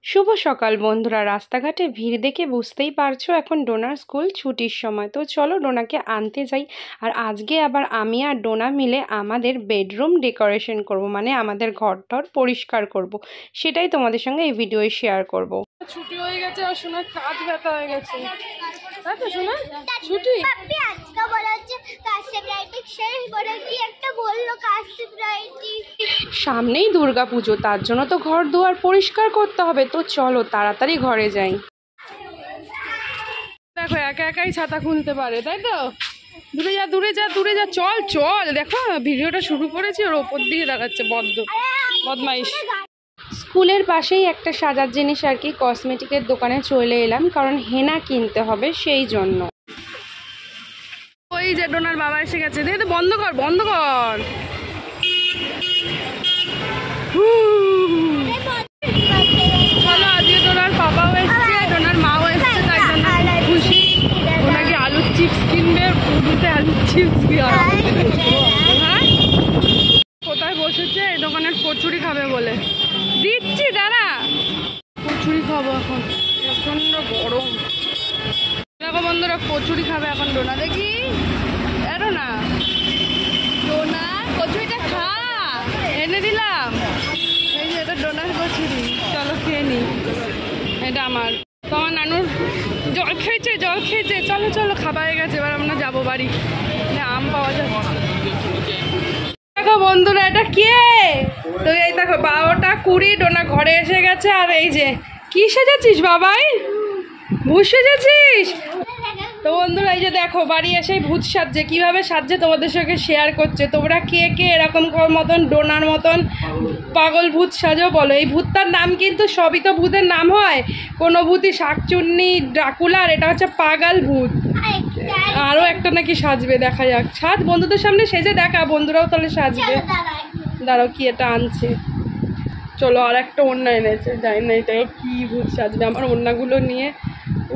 শুভ সকাল বন্ধুরা। রাস্তাঘাটে ভিড় দেখে বুঝতেই পারছো এখন ডোনার স্কুল ছুটির সময়। তো চলো ডোনাকে আনতে যাই। আর আজকে আবার আমি আর ডোনা মিলে আমাদের বেডরুম ডেকোরেশন করব, মানে আমাদের ঘর-টর পরিষ্কার করব। সেটাই তোমাদের সঙ্গে এই ভিডিওয় শেয়ার করব। ছুটি হয়ে গেছে আর শোনার কাঁধ ব্যথা হয়ে গেছে, তাই তো শোনা? ছুটি আজকে বলা হচ্ছে কাশ্যপ রাইটিং শেষ করে কি একটা বললো কাশ্যপ রাইটিং। সামনেই দুর্গা পুজো, তার জন্য তো ঘর দুয়ার পরিষ্কার করতে হবে। তো চলো তাড়াতাড়ি ঘরে যাই। দেখো একা একাই ছাতা খুলতে পারে, তাই তো? দূরে যা দূরে যা দূরে যা, চল চল। দেখো ভিডিওটা শুরু করেছি, ওর ওপর দিয়ে দেখাচ্ছে বদমাইশ। স্কুলের পাশেই একটা সাজার জিনিস আর কি, কসমেটিকের দোকানে চলে এলাম, কারণ হেনা কিনতে হবে সেই জন্য। ওই যে ডোনার বাবা এসে গেছে, দেখে তো বন্ধ কর বন্ধ কর। চলো আজকে ডোনার বাবাও এসছে, ডোনার মাও এসছে, তাই জন্য খুশি। ওনাকে আলুর চিপস কিনবে, পুরুতে আলুর চিপস হ্যাঁ। কোথায় বসেছে? এই দোকানের কচুরি খাবে বলে। দিচ্ছি দাঁড়া, কচুরি খাবো এখন, প্রচন্ড গরম। দেখো বন্ধুরা কচুরি খাবে এখন ডোনা। দেখি এরো না ডোনা, কচুরিটা খা, এনে দিলাম। এই যে এটা ডোনার কচুরি, চলো খেয়ে নি। এটা আমার, তোমার নানুর জল খেয়েছে চলো চলো খাবার হয়ে গেছে, এবার আমরা যাবো বাড়ি। আম পাওয়া যাবে। দেখো বন্ধুরা এটা কে? তো এই দেখো 12টা 20 ডোনা ঘরে এসে গেছে। আর এই যে কি সেজেছিস বাবাই? ভূত সেজেছিস? তো বন্ধুরা এই যে দেখো বাড়ি এসে ভূত সাজছে, কিভাবে সাজছে তোমাদের সঙ্গে শেয়ার করছে। তোমরা কে কে এরকম মতন ডোনার মতন পাগল ভূত সাজো বলো। এই ভূতটার নাম কিন্তু, সবই তো ভূতের নাম হয়, কোনো ভূতই শাকচুন্নি ড্রাকুলার, এটা হচ্ছে পাগল ভূত। আরও একটা নাকি সাজবে, দেখা যাক। সাজ বন্ধুদের সামনে সেজে দেখা, বন্ধুরাও তাহলে সাজবে। দাঁড়াও কি এটা আনছে, চলো। আর একটা ওড়না এনেছে, জানি না এটা কি ভূত সাজবে। আমার ওড়নাগুলো নিয়ে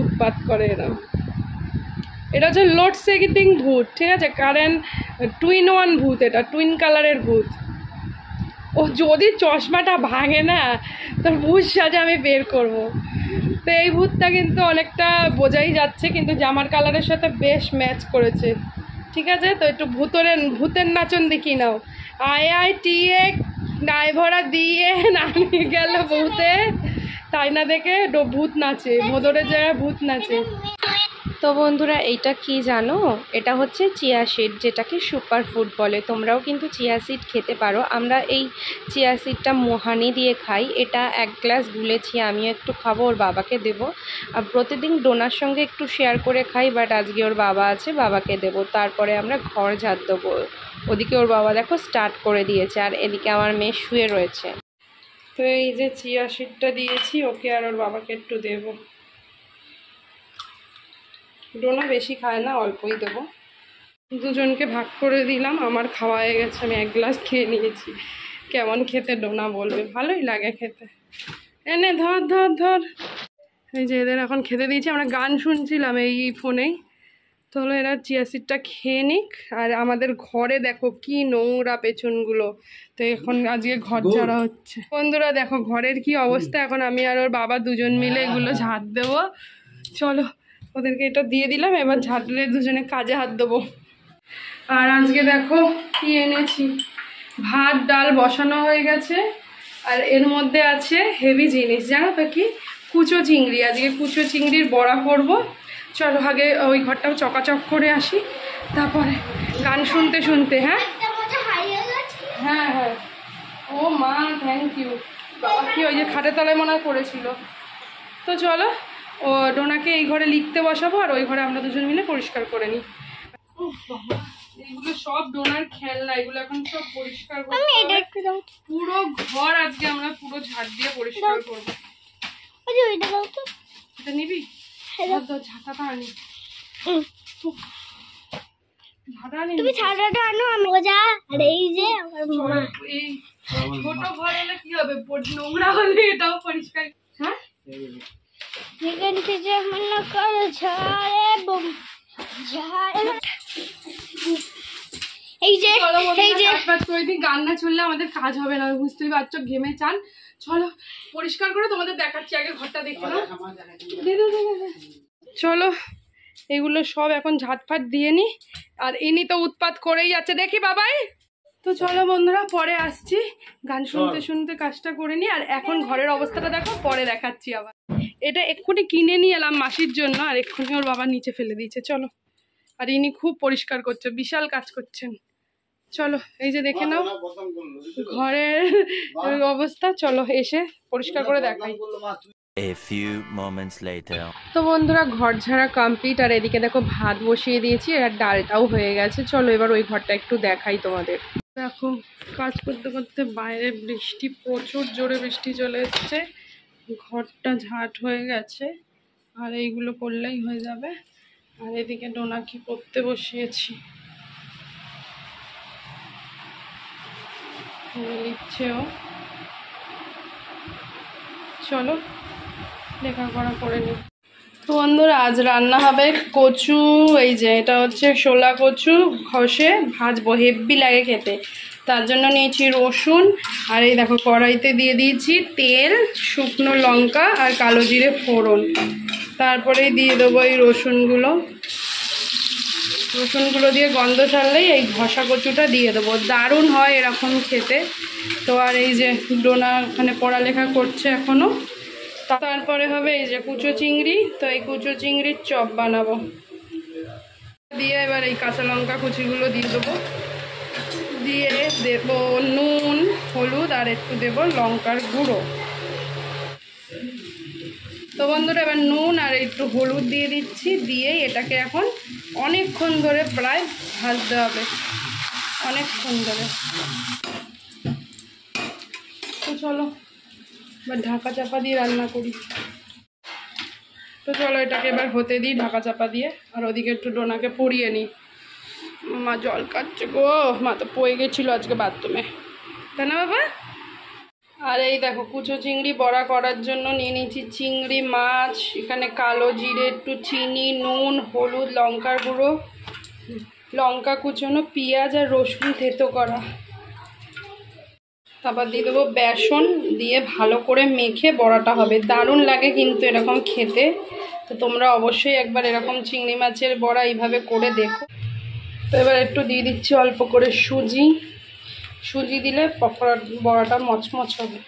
উৎপাত করে এরা। এটা হচ্ছে লোড সেগিটিং ভূত, ঠিক আছে? কারেন্ট টুইন ওয়ান ভূত, এটা টুইন কালারের ভূত। ও যদি চশমাটা ভাঙে না তোর ভূত সাজে আমি বের করব। তো এই ভূতটা কিন্তু অনেকটা বোঝাই যাচ্ছে, কিন্তু জামার কালারের সাথে বেশ ম্যাচ করেছে, ঠিক আছে? তো একটু ভূতের নাচন দেখি নাও। IITA ড্রাইভারা দিয়ে নামিয়ে গেল ভূতে, তাই না দেখে ভূত নাচে, ভোদরের জায়গায় ভূত নাচে। তো বন্ধুরা এইটা কি জানো? এটা হচ্ছে চিয়া সিড, যেটাকে সুপার ফুড বলে। তোমরাও কিন্তু চিয়া সিড খেতে পারো। আমরা এই চিয়া সিডটা মোহানি দিয়ে খাই। এটা 1 গ্লাস গুলেছি, আমিও একটু খাবো, ওর বাবাকে দেবো। আর প্রতিদিন ডোনার সঙ্গে একটু শেয়ার করে খাই, বাট আজকে ওর বাবা আছে, বাবাকে দেবো। তারপরে আমরা ঘর ঝাড় দেবো। ওদিকে ওর বাবা দেখো স্টার্ট করে দিয়েছে, আর এদিকে আমার মেয়ে শুয়ে রয়েছে। তো এই যে চিয়া সিডটা দিয়েছি ওকে আর ওর বাবাকে একটু দেবো। ডোনা বেশি খায় না, অল্পই দেবো। দুজনকে ভাগ করে দিলাম, আমার খাওয়া হয়ে গেছে, আমি 1 গ্লাস খেয়ে নিয়েছি। কেমন খেতে ডোনা বলবে, ভালোই লাগে খেতে। এনে ধর ধর ধর। এই যে এদের এখন খেতে দিয়েছি, আমরা গান শুনছিলাম এই ফোনেই। তো হলো এরা চিয়া সিডটা খেয়ে নিক। আর আমাদের ঘরে দেখো কি নোংরা পেছনগুলো। তো এখন আজকে ঘর ঝাড়া হচ্ছে। বন্ধুরা দেখো ঘরের কি অবস্থা। এখন আমি আর ওর বাবা দুজন মিলে এগুলো ঝাড় দেবো। চলো ওদেরকে এটা দিয়ে দিলাম, এবার ঝাড়লে দুজনে কাজে হাত দেবো। আর আজকে দেখো কি এনেছি, ভাত ডাল বসানো হয়ে গেছে। আর এর মধ্যে আছে হেভি জিনিস, জানো তো কি? কুচো চিংড়ি। আজকে কুচো চিংড়ির বড়া করব। চলো আগে ওই ঘরটাও চকাচক করে আসি, তারপরে গান শুনতে শুনতে। হ্যাঁ হ্যাঁ হ্যাঁ, ও মা থ্যাংক ইউ। বাবা কি ওই যে খাটের তলায় মনে হয় করেছিল। তো চলো ও ডোনাকে এই ঘরে লিখতে বসাবো, আর ওই ঘরে আমরা দুজন মিলে পরিষ্কার করে নিই। এগুলো সব ডোনার খেলনা, এগুলো এখন সব পরিষ্কার করতে হবে। পুরো ঘর আজকে আমরা পুরো ঝাড় দিয়ে পরিষ্কার করবো। এটা নিবি? ঝাঁটাটা আনি, ঝাঁটা আনি। তুমি ছাড়াটা আনো, আমি যা। আর এই যে আমার এই ছোট ঘর হলে কি হবে, নোংরা হলে এটাও পরিষ্কার। হ্যাঁ এখান থেকে মনে করো ঝাড়ে বম ঝাড়ে। এই যে গান না চললে আমাদের কাজ হবে না, বুঝতেই পারছো। ঘেমে চান, চলো পরিষ্কার করে তোমাদের দেখাচ্ছি, আগে ঘরটা দেখে নাও। চলো এগুলো সব এখন ঝাটফাট দিয়ে নি, আর ইনি তো উৎপাত করেই যাচ্ছে দেখি বাবাই। তো চলো বন্ধুরা পরে আসছি, গান শুনতে শুনতে কাজটা করে নি। আর এখন ঘরের অবস্থাটা দেখো, পরে দেখাচ্ছি আবার। এটা এক্ষুনি কিনে নিয়ে এলাম মাসির জন্য, আর এক্ষুনি ওর বাবা নিচে ফেলে দিয়েছে। চলো, আর ইনি খুব পরিষ্কার করছে, বিশাল কাজ করছেন। চলো এই যে দেখে নাও ঘরের অবস্থা, চলো এসে পরিষ্কার করে দেখাই। A few moments later. তো বন্ধুরা ঘর ঝাড়া কমপ্লিট, আর এদিকে দেখো ভাত বসিয়ে দিয়েছি, আর ডালটাও হয়ে গেছে। চলো এবার ওই ঘরটা একটু দেখাই তোমাদের। দেখো কাজ করতে করতে বাইরে বৃষ্টি, প্রচুর জোরে বৃষ্টি চলে এসছে। ঘরটা ঝাঁট হয়ে গেছে, আর এইগুলো করলেই হয়ে যাবে। আর এদিকে ডোনাকি করতে বসিয়েছি, নিচ্ছেও। চলো লেখাপড়া করে নি। তো বন্ধুরা আজ রান্না হবে কচু, এই যে এটা হচ্ছে শোলা কচু, ঘষে ভাজবো, হেভি লাগে খেতে। তার জন্য নিয়েছি রসুন, আর এই দেখো কড়াইতে দিয়ে দিয়েছি তেল, শুকনো লঙ্কা আর কালো জিরে ফোড়ন। তারপরেই দিয়ে দেবো এই রসুনগুলো দিয়ে গন্ধ ছাড়লেই এই ঘষা কচুটা দিয়ে দেবো, দারুণ হয় এরকম খেতে। তো আর এই যে ডোনা ওখানে পড়ালেখা করছে এখনও। তারপরে হবে এই যে কুচো চিংড়ি, তো এই কুচো চিংড়ির চপ বানাবো। দিয়ে এবার এই কাঁচা লঙ্কা কুচিগুলো দিয়ে দেবো, দিয়ে দেবো নুন, হলুদ, আর একটু দেবো লঙ্কার গুঁড়ো। তো বন্ধুরা এবার নুন আর একটু হলুদ দিয়ে দিচ্ছি, দিয়ে এটাকে এখন অনেকক্ষণ ধরে প্রায় ভাজতে হবে, অনেকক্ষণ ধরে। তো চলো এবার ঢাকা চাপা দিয়ে রান্না করি। তো চলো এটাকে এবার হতে দিই ঢাকা চাপা দিয়ে, আর ওদিকে একটু ডোনাকে পরিয়ে নিই। মা জল কাটছে গো, মা তো পড়ে গেছিলো আজকে বাথরুমে, তাই না বাবা? আর এই দেখো কুচো চিংড়ি বড়া করার জন্য নিয়ে নিয়েছি চিংড়ি মাছ, এখানে কালো জিরে, একটু চিনি, নুন, হলুদ, লঙ্কার গুঁড়ো, লঙ্কা কুচোনো, পেঁয়াজ আর রসুন থেতো করা। তারপর দিয়ে দেবো বেসন, দিয়ে ভালো করে মেখে বড়াটা হবে, দারুণ লাগে কিন্তু এরকম খেতে। তো তোমরা অবশ্যই একবার এরকম চিংড়ি মাছের বড়া এইভাবে করে দেখো। তো এবার একটু দিয়ে দিচ্ছি অল্প করে সুজি দিলে পকোড়া বড়াটা মচমচ হবে।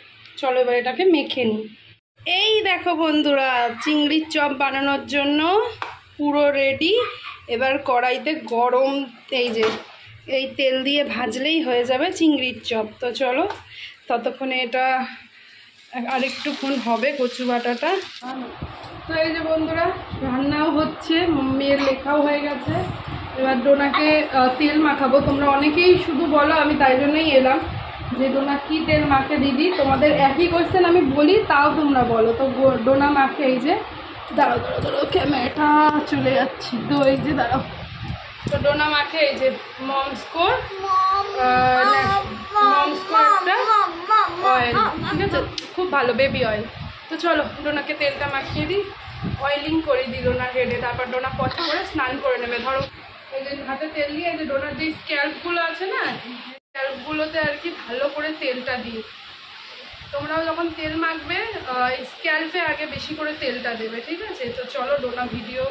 চলো এবার এটাকে মেখে নিই। এই দেখো বন্ধুরা চিংড়ির চপ বানানোর জন্য পুরো রেডি। এবার কড়াইতে গরম এই তেল দিয়ে ভাজলেই হয়ে যাবে চিংড়ির চপ। তো চলো ততক্ষণে এটা আরেকটুক্ষণ হবে কচু বাটাটা। তো এই যে বন্ধুরা রান্নাও হচ্ছে, মেয়ের লেখাও হয়ে গেছে। এবার ডোনাকে তেল মাখাবো। তোমরা অনেকেই শুধু বলো, আমি তাই জন্যই এলাম যে ডোনা কী তেল মাখে দিদি। তোমাদের একই কোয়েশ্চেন আমি বলি, তাও তোমরা বলো। তো ডোনা মাখে এই যে, দাঁড়াও ক্যামেরাটা চলে যাচ্ছি, তো এই যে দাঁড়াও। তো ডোনা মাখে এই যে মমস্কোর একটা অয়েল, ঠিক আছে, খুব ভালো বেবি অয়েল। তো চলো ডোনাকে তেলটা মাখিয়ে দিই, অয়েলিং করে দিই ডোনার হেডে। তারপর ডোনা পচা করে স্নান করে নেবে। ধরো এই যে হাতে তেল দিয়ে এই যে ডোনার যে স্ক্যাল্পগুলো আছে না, স্ক্যাল্পগুলোতে আর কি ভালো করে তেলটা দিই। তোমরাও যখন তেল মাখবে স্ক্যাল্পে আগে বেশি করে তেলটা দেবে, ঠিক আছে? তো চলো ডোনা ভিডিও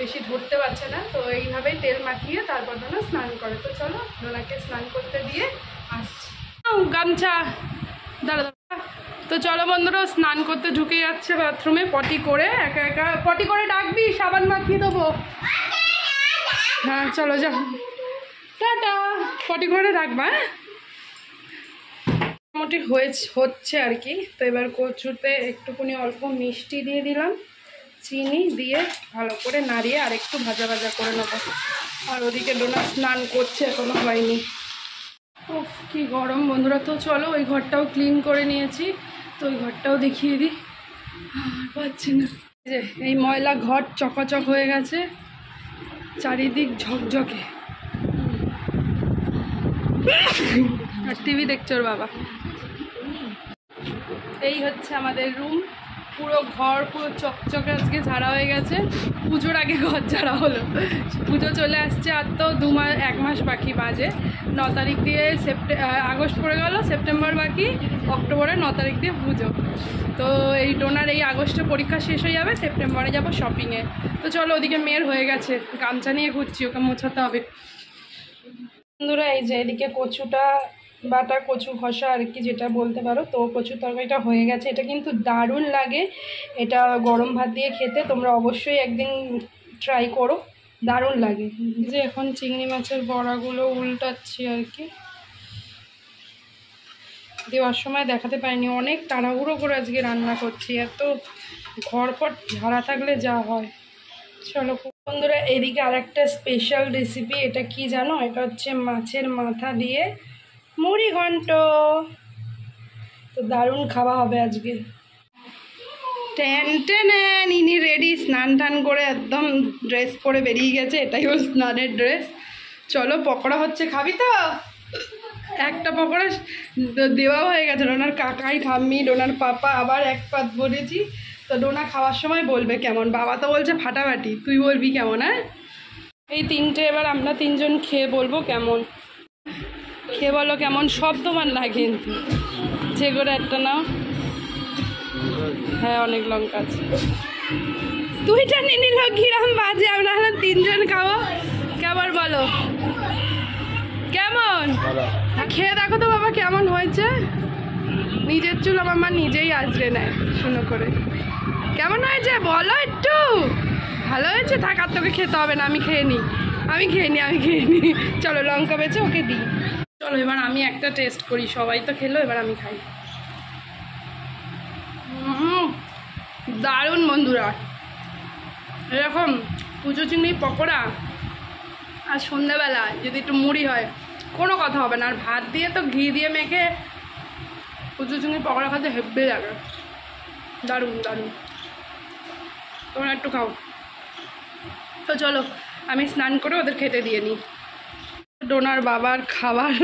বেশি ধরতে পারছে না, তো এইভাবেই তেল মাখিয়ে তারপর ডোনা স্নান করে। তো চলো ডোনাকে স্নান করতে দিয়ে আসছি। গামছা দাঁড়া। তো চলো বন্ধুরা স্নান করতে ঢুকে যাচ্ছে বাথরুমে, পটি করে একা একা পটি করে ডাকবি, সাবান মাখিয়ে দেবো। হ্যাঁ চলো যাও, টাটা। পটি করে রাখবা, মোটামুটি হচ্ছে আর কি। তো এবার কচুতে একটুখানি অল্প মিষ্টি দিয়ে দিলাম, চিনি দিয়ে ভালো করে নাড়িয়ে আর একটু ভাজা ভাজা করে নেবো। আর ওদিকে ডোনা স্নান করছে, এখনো হয়নি। ওফ কি গরম বন্ধুরা। তো চলো ওই ঘরটাও ক্লিন করে নিয়েছি, তো ওই ঘরটাও দেখিয়ে দিই। পাচ্ছি না, যে এই ময়লা ঘর চকাচক হয়ে গেছে, চারিদিক ঝকঝকে। আর টিভি দেখছো ওর বাবা। এই হচ্ছে আমাদের রুম, পুরো ঘর পুরো চকচকে আজকে ঝাড়া হয়ে গেছে। পুজোর আগে ঘর ঝাড়া হলো। পুজো চলে আসছে, আর তো 1 মাস বাকি বাজে। 9 তারিখ দিয়ে আগস্ট পড়ে গেল, সেপ্টেম্বর বাকি, অক্টোবরের 9 তারিখ দিয়ে পুজো। তো এই ডোনার এই আগস্টে পরীক্ষা শেষ হয়ে যাবে, সেপ্টেম্বরে যাব শপিংয়ে। তো চলো, ওদিকে মেয়ের হয়ে গেছে, গামছা নিয়ে ঘুরছি, ওকে মোছাতে হবে। বন্ধুরা এই যে এদিকে কচুটা বাটা, কচু ঘষা আর কি যেটা বলতে পারো, তো কচু তরকারিটা হয়ে গেছে। এটা কিন্তু দারুণ লাগে, এটা গরম ভাত দিয়ে খেতে, তোমরা অবশ্যই একদিন ট্রাই করো, দারুণ লাগে। যে এখন চিংড়ি মাছের বড়াগুলো উল্টাচ্ছি আর কি, দেওয়ার সময় দেখাতে পারিনি, অনেক তাড়াহুড়ো করে আজকে রান্না করছি, এত ঘরপট ঝাড়া থাকলে যা হয়। চলো বন্ধুরা, এদিকে আরেকটা স্পেশাল রেসিপি, এটা কি জানো? এটা হচ্ছে মাছের মাথা দিয়ে মুড়ি ঘন্ট। তো দারুণ খাওয়া হবে আজকে। টেনে ইনি রেডি, স্নান টান করে একদম ড্রেস পরে বেরিয়ে গেছে, এটাই ওর স্নানের ড্রেস। চলো, পকোড়া হচ্ছে, খাবি তো? একটা পকোড়া দেওয়াও হয়ে গেছে, ডোনার কাকাই ঠাম্মি ডোনার পাপা, আবার এক পাত বলেছি। তো ডোনা খাওয়ার সময় বলবে কেমন, বাবা তো বলছে ফাটাফাটি, তুই বলবি কেমন? হ্যাঁ, এই 3টে এবার আমরা 3জন খেয়ে বলবো কেমন। খেয়ে বলো কেমন, সব তোমার না কিন্তু, যে করে একটা নাও। হ্যাঁ, অনেক লঙ্কা আছে। 2টা নিয়ে নিল, কিরাম বাজে, আমরা 3জন খাবো। কেমন বলো, কেমন? খেয়ে দেখো তো বাবা কেমন হয়েছে। নিজের চুল আমার মা নিজেই আজরে নেয়, শুনো করে। কেমন হয়েছে বলো একটু? ভালো হয়েছে? থাক, আর তোকে খেতে হবে না, আমি খেয়ে নিই। চলো, লঙ্কা বেছে ওকে দিই। চলো এবার আমি একটা টেস্ট করি, সবাই তো খেলো, এবার আমি খাই। দারুণ বন্ধুরা, এরকম পুজো চিংড়ি পকোড়া আর সন্ধ্যাবেলা যদি একটু মুড়ি হয়, কোনো কথা হবে না। আর ভাত দিয়ে তো ঘি দিয়ে মেখে পুজো চিংড়ি পকোড়া খাতে হেব্বে লাগে, দারুণ দারুণ। তোমরা একটু খাও। তো চলো, আমি স্নান করে ওদের খেতে দিয়ে নিই। ডোনার বাবার খাবার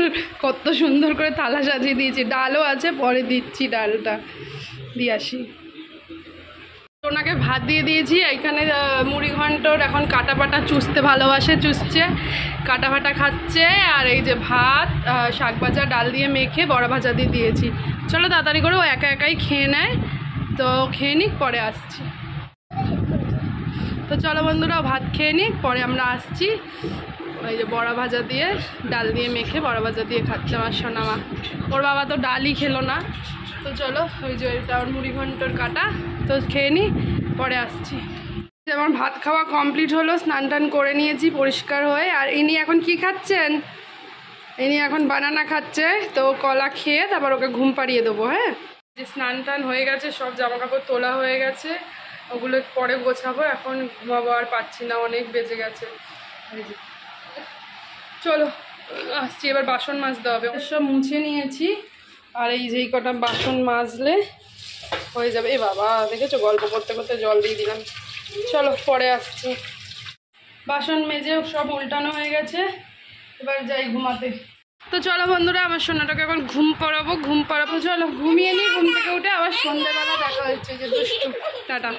কত সুন্দর করে থালা সাজিয়ে দিয়েছি, ডালও আছে, পরে দিচ্ছি, ডালটা দিয়ে আসি। ডোনাকে ভাত দিয়ে দিয়েছি, এখানে মুড়ি ঘন্টর এখন কাটা পাটা চুষতে ভালোবাসে, চুষছে, কাটা ফাটা খাচ্ছে। আর এই যে ভাত, শাক ভাজা, ডাল দিয়ে মেখে বড়া ভাজা দিয়ে দিয়েছি। চলো তাড়াতাড়ি করে ও একা একাই খেয়ে নেয়, তো খেয়ে নিক, পরে আসছি। তো চলো বন্ধুরা, ভাত খেয়ে নিক, পরে আমরা আসছি। ওই যে বড়া ভাজা দিয়ে ডাল দিয়ে মেখে বড়া ভাজা দিয়ে খাচ্ছে আমার সোনামা। ওর বাবা তো ডালই খেলো না। তো চলো, ওই যে এটা ওর মুড়ি ঘন্টর কাটা, তো খেয়ে নিই, পরে আসছি। আমার ভাত খাওয়া কমপ্লিট হলো, স্নান টান করে নিয়েছি পরিষ্কার হয়ে। আর ইনি এখন কি খাচ্ছেন? ইনি এখন বানানা খাচ্ছে। তো কলা খেয়ে তারপর ওকে ঘুম পাড়িয়ে দেবো। হ্যাঁ, যে স্নান টান হয়ে গেছে, সব জামা কাপড় তোলা হয়ে গেছে, ওগুলো পরে গোছাবো, এখন ঘুমাবো আর পাচ্ছি না, অনেক বেজে গেছে। চলো আসছি, এবার বাসন মাজতে হবে, সব মুছে নিয়েছি। আর এই যেই কটা বাসন মাজলে হয়ে যাবে। এ বাবা, দেখেছো, গল্প করতে করতে জল দিয়ে দিলাম। চলো পরে আসছি। বাসন মেজে সব উল্টানো হয়ে গেছে, এবার যাই ঘুমাতে। তো চলো বন্ধুরা, আমার সোনাটাকে এখন ঘুম পাড়াবো। চলো ঘুমিয়ে নিই, ঘুম থেকে উঠে আবার সন্ধ্যেবেলা দেখা হচ্ছে। যে দুষ্টু, টাটা।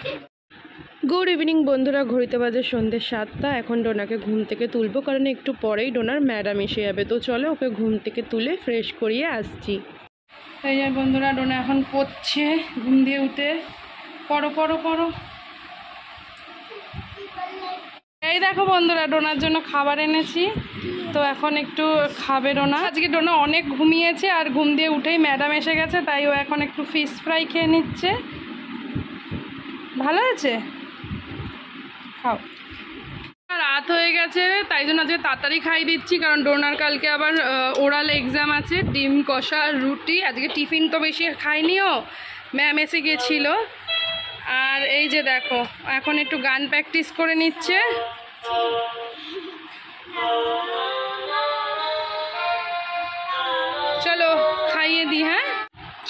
গুড ইভিনিং বন্ধুরা, ঘড়িতে বাজে সন্ধ্যে 7টা। এখন ডোনাকে ঘুম থেকে তুলবো, কারণ একটু পরেই ডোনার ম্যাডাম এসে যাবে। তো চলো ওকে ঘুম থেকে তুলে ফ্রেশ করিয়ে আসছি। এই যে বন্ধুরা, ডোনা এখন পড়ছে ঘুম দিয়ে উঠে। পড়ো। এই দেখো বন্ধুরা, ডোনার জন্য খাবার এনেছি, তো এখন একটু খাবে ডোনা। আজকে ডোনা অনেক ঘুমিয়েছে, আর ঘুম দিয়ে উঠেই ম্যাডাম এসে গেছে, তাই ও এখন একটু ফিশ ফ্রাই খেয়ে নিচ্ছে। ভালো আছে, খাও। রাত হয়ে গেছে, তাই জন্য আজকে তাড়াতাড়ি খাইয়ে দিচ্ছি, কারণ ডোনার কালকে আবার ওরাল এক্সাম আছে। ডিম কষা রুটি, আজকে টিফিন তো বেশি খাইনি, ও ম্যাম এসে গিয়েছিল। আর এই যে দেখো, এখন একটু গান প্র্যাকটিস করে নিচ্ছে। চলো খাইয়ে দিই। হ্যাঁ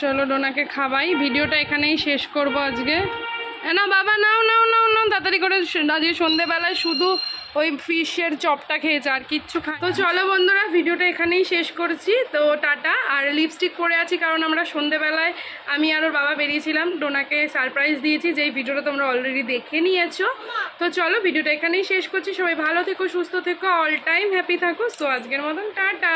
চলো, ডোনাকে খাওয়াই। ভিডিওটা এখানেই শেষ করব আজকে। না বাবা, নাও তাড়াতাড়ি করে। আজকে সন্ধেবেলায় শুধু ওই ফিশের চপটা খেয়েছে, আর কিচ্ছু খায়। তো চলো বন্ধুরা, ভিডিওটা এখানেই শেষ করছি। তো টাটা। আর লিপস্টিক পরে আছি কারণ আমরা সন্ধেবেলায় আমি আর ওর বাবা বেরিয়েছিলাম, ডোনাকে সারপ্রাইজ দিয়েছি, যেই ভিডিওটা তোমরা অলরেডি দেখে নিয়েছো। তো চলো ভিডিওটা এখানেই শেষ করছি। সবাই ভালো থেকো, সুস্থ থেকো, অল টাইম হ্যাপি থাকো। সো আজকের মতন টাটা।